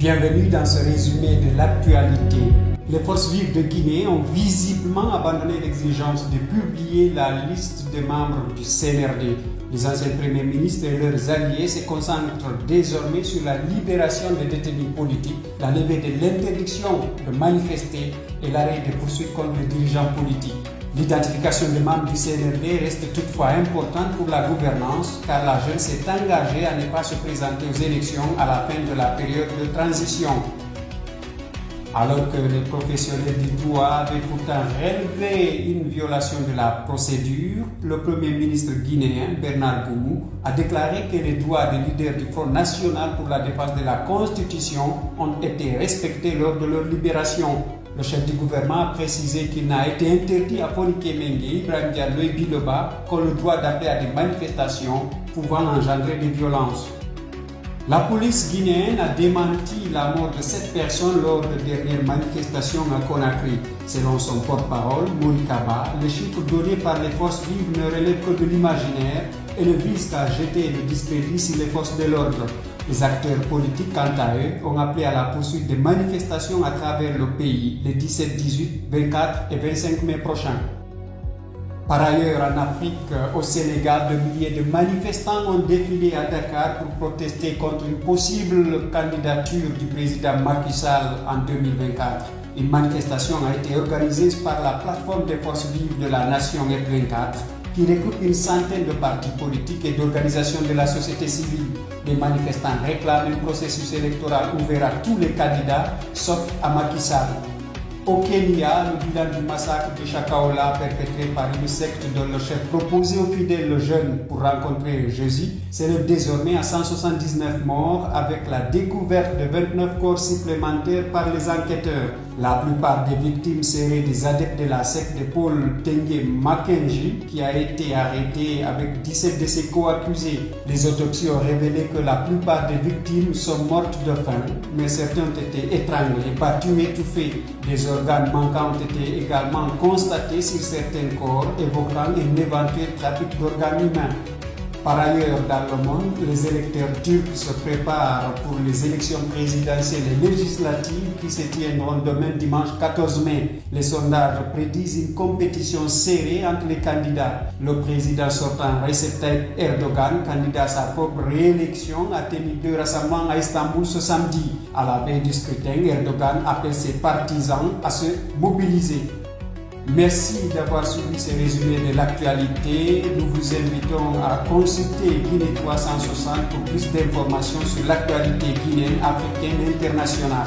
Bienvenue dans ce résumé de l'actualité. Les forces vives de Guinée ont visiblement abandonné l'exigence de publier la liste des membres du CNRD. Les anciens premiers ministres et leurs alliés se concentrent désormais sur la libération des détenus politiques, la levée de l'interdiction de manifester et l'arrêt des poursuites contre les dirigeants politiques. L'identification des membres du CNRD reste toutefois importante pour la gouvernance car la jeune s'est engagée à ne pas se présenter aux élections à la fin de la période de transition. Alors que les professionnels du droit avaient pourtant relevé une violation de la procédure, le Premier ministre guinéen, Bernard Goumou, a déclaré que les droits des leaders du Front National pour la défense de la Constitution ont été respectés lors de leur libération. Le chef du gouvernement a précisé qu'il n'a été interdit à Fouriké Mengue, Ibrahim Diallo et Biloba qu'ont le droit d'appeler à des manifestations pouvant engendrer des violences. La police guinéenne a démenti la mort de 7 personnes lors de dernières manifestations à Conakry. Selon son porte-parole, Moïse Kaba, les chiffres donnés par les forces vives ne relèvent que de l'imaginaire et ne visent qu'à jeter le discrédit sur les forces de l'ordre. Les acteurs politiques, quant à eux, ont appelé à la poursuite des manifestations à travers le pays les 17, 18, 24 et 25 mai prochains. Par ailleurs, en Afrique, au Sénégal, de milliers de manifestants ont défilé à Dakar pour protester contre une possible candidature du président Macky Sall en 2024. Une manifestation a été organisée par la plateforme des forces vives de la nation F24 qui regroupe une centaine de partis politiques et d'organisations de la société civile. Les manifestants réclament un processus électoral ouvert à tous les candidats, sauf à Macky Sall. Au Kenya, le bilan du massacre de Chakaola perpétré par une secte dont le chef proposait aux fidèles jeunes pour rencontrer Jésus s'élève désormais à 179 morts avec la découverte de 29 corps supplémentaires par les enquêteurs. La plupart des victimes seraient des adeptes de la secte de Paul Tengue Mackenzie qui a été arrêté avec 17 de ses co-accusés. Les autopsies ont révélé que la plupart des victimes sont mortes de faim, mais certains ont été étranglés, battus, étouffés. Des organes manquants ont été également constatés sur certains corps, évoquant un éventuel trafic d'organes humains. Par ailleurs, dans le monde, les électeurs turcs se préparent pour les élections présidentielles et législatives qui se tiendront demain dimanche 14 mai. Les sondages prédisent une compétition serrée entre les candidats. Le président sortant Recep Tayyip Erdogan, candidat à sa propre réélection, a tenu 2 rassemblements à Istanbul ce samedi. À la veille du scrutin, Erdogan appelle ses partisans à se mobiliser. Merci d'avoir suivi ce résumé de l'actualité. Nous vous invitons à consulter Guinée 360 pour plus d'informations sur l'actualité guinéenne, africaine et internationale.